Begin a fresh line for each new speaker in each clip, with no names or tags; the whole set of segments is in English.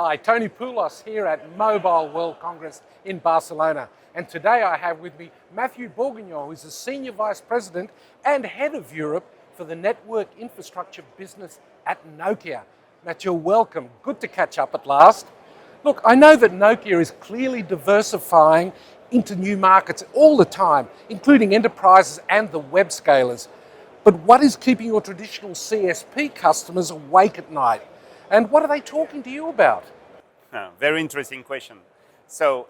Hi, Tony Poulos here at Mobile World Congress in Barcelona. And today I have with me Matthieu Bourguignon, who's the Senior Vice President and Head of Europe for the Network Infrastructure Business at Nokia. Matthieu, welcome. Good to catch up at last. Look, I know that Nokia is clearly diversifying into new markets all the time, including enterprises and the Webscalers. But what is keeping your traditional CSP customers awake at night? And what are they talking to you about?
Very interesting question. So,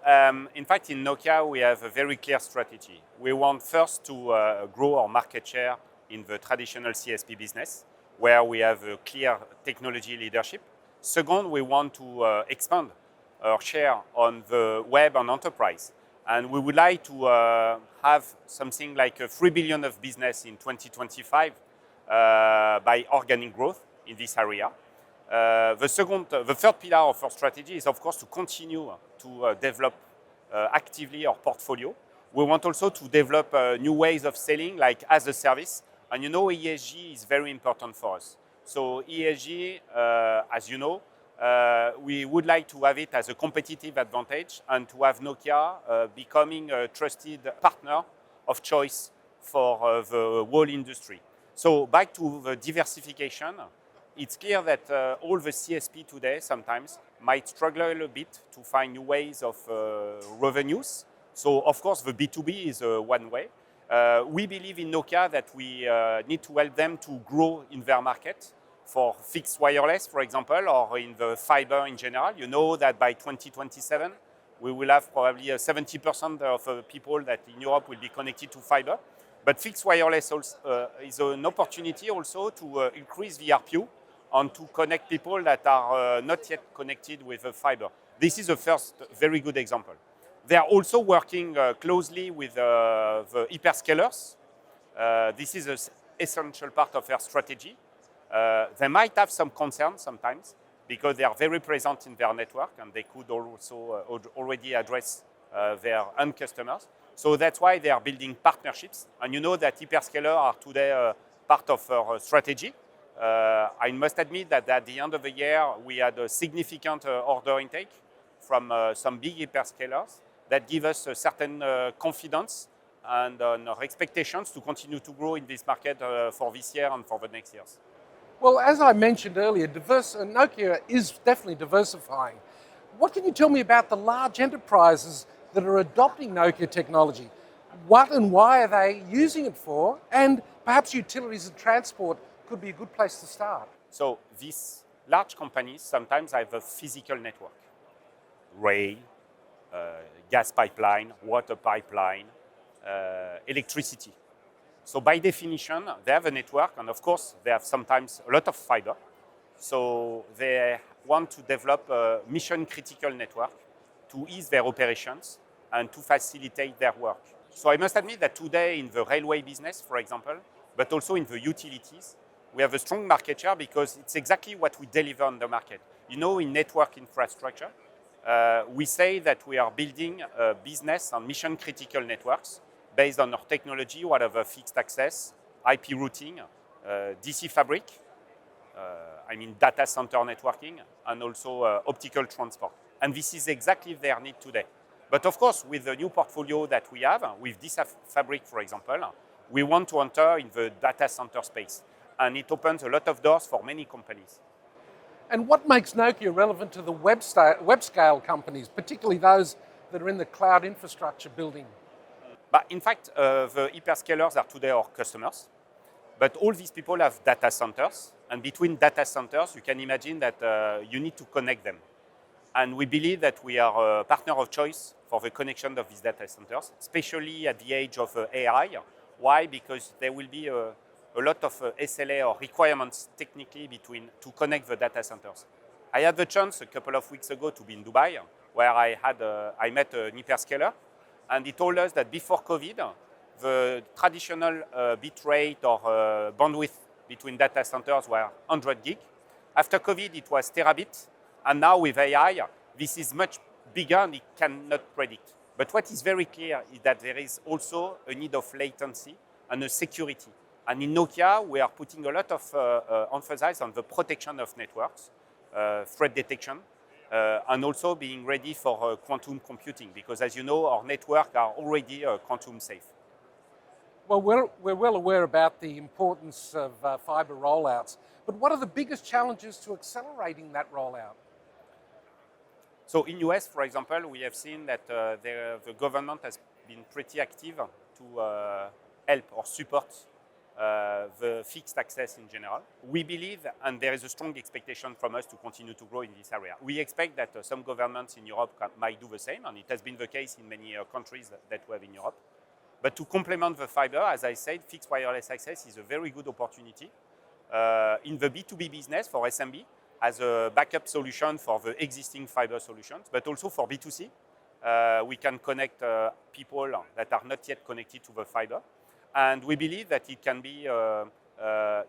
in fact, in Nokia, we have a very clear strategy. We want first to grow our market share in the traditional CSP business, where we have a clear technology leadership. Second, we want to expand our share on the web and enterprise. And we would like to have something like 3 billion of business in 2025 by organic growth in this area. The third pillar of our strategy is, of course, to continue to develop actively our portfolio. We want also to develop new ways of selling, like as a service. And you know, ESG is very important for us. So ESG, as you know, we would like to have it as a competitive advantage and to have Nokia becoming a trusted partner of choice for the whole industry. So back to the diversification. It's clear that all the CSP today sometimes might struggle a bit to find new ways of revenues. So, of course, the B2B is one way. We believe in Nokia that we need to help them to grow in their market for fixed wireless, for example, or in the fiber in general. You know that by 2027, we will have probably 70% of people that in Europe will be connected to fiber. But fixed wireless also, is an opportunity also to increase the ARPU and to connect people that are not yet connected with the fiber. This is the first very good example. They are also working closely with the hyperscalers. This is an essential part of their strategy. They might have some concerns sometimes because they are very present in their network and they could also already address their end customers. So that's why they are building partnerships. And you know that hyperscalers are today part of our strategy. I must admit that at the end of the year, we had a significant order intake from some big hyperscalers that give us a certain confidence and our expectations to continue to grow in this market for this year and for the next years.
Well, as I mentioned earlier, Nokia is definitely diversifying. What can you tell me about the large enterprises that are adopting Nokia technology? What and why are they using it for? And perhaps utilities and transport could be a good place to start.
So these large companies sometimes have a physical network. Rail, gas pipeline, water pipeline, electricity. So by definition, they have a network, and of course, they have sometimes a lot of fiber. So they want to develop a mission-critical network to ease their operations and to facilitate their work. So I must admit that today in the railway business, for example, but also in the utilities, we have a strong market share because it's exactly what we deliver on the market. You know, in network infrastructure, we say that we are building business and mission-critical networks based on our technology, whatever fixed access, IP routing, DC fabric, data center networking, and also optical transport. And this is exactly their need today. But of course, with the new portfolio that we have, with DC fabric, for example, we want to enter in the data center space. And it opens a lot of doors for many companies.
And what makes Nokia relevant to the web-scale companies, particularly those that are in the cloud infrastructure building?
But in fact, the hyperscalers are today our customers. But all these people have data centers. And between data centers, you can imagine that you need to connect them. And we believe that we are a partner of choice for the connection of these data centers, especially at the age of AI. Why? Because there will be a lot of SLA or requirements technically to connect the data centers. I had the chance a couple of weeks ago to be in Dubai, where I met an hyperscaler, and he told us that before COVID, the traditional bit rate or bandwidth between data centers were 100 gig. After COVID, it was terabit, and now with AI, this is much bigger and it cannot predict. But what is very clear is that there is also a need of latency and a security. And in Nokia, we are putting a lot of emphasis on the protection of networks, threat detection, and also being ready for quantum computing, because as you know, our network are already quantum safe.
Well, we're well aware about the importance of fibre rollouts, but what are the biggest challenges to accelerating that rollout?
So in US, for example, we have seen that the government has been pretty active to help or support the fixed access in general. We believe, and there is a strong expectation from us to continue to grow in this area. We expect that some governments in Europe might do the same, and it has been the case in many countries that we have in Europe. But to complement the fiber, as I said, fixed wireless access is a very good opportunity in the B2B business for SMB as a backup solution for the existing fiber solutions, but also for B2C. We can connect people that are not yet connected to the fiber. And we believe that it can be,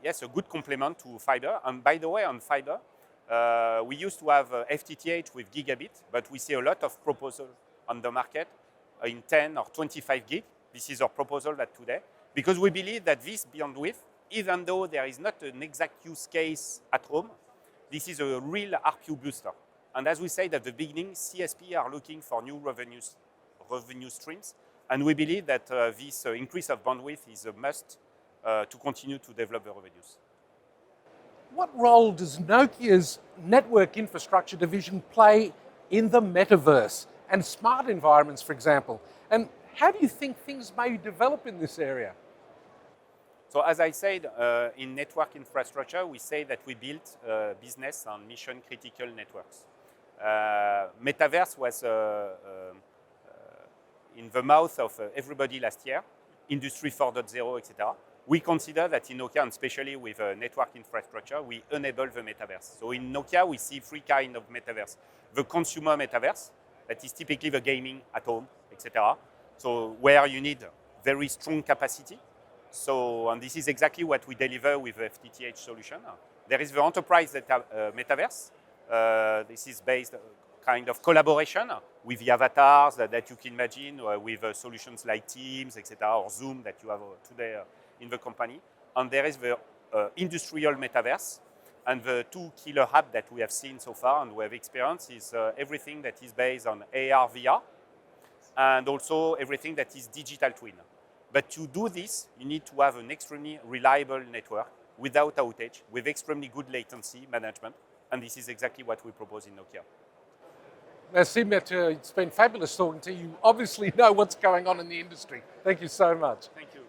yes, a good complement to fiber. And by the way, on fiber, we used to have FTTH with gigabit, but we see a lot of proposals on the market in 10 or 25 gig. This is our proposal that today, because we believe that this bandwidth, even though there is not an exact use case at home, this is a real RPU booster. And as we said at the beginning, CSP are looking for new revenue streams. And we believe that this increase of bandwidth is a must to continue to develop the revenues.
What role does Nokia's network infrastructure division play in the Metaverse and smart environments, for example? And how do you think things may develop in this area?
So as I said, in network infrastructure, we say that we built business on mission-critical networks. Metaverse was in the mouth of everybody last year, Industry 4.0, etc. We consider that in Nokia, and especially with network infrastructure, we enable the Metaverse. So in Nokia, we see three kinds of Metaverse. The consumer Metaverse, that is typically the gaming at home, etc. So where you need very strong capacity. So, and this is exactly what we deliver with the FTTH solution. There is the enterprise Metaverse. This is based kind of collaboration with the avatars that you can imagine with solutions like Teams, etc., or Zoom that you have today in the company. And there is the industrial Metaverse. And the two killer hubs that we have seen so far and we have experienced is everything that is based on AR, VR, and also everything that is digital twin. But to do this, you need to have an extremely reliable network without outage, with extremely good latency management. And this is exactly what we propose in Nokia.
Merci, Matthieu. It's been fabulous talking to you. You obviously know what's going on in the industry. Thank you so much.
Thank you.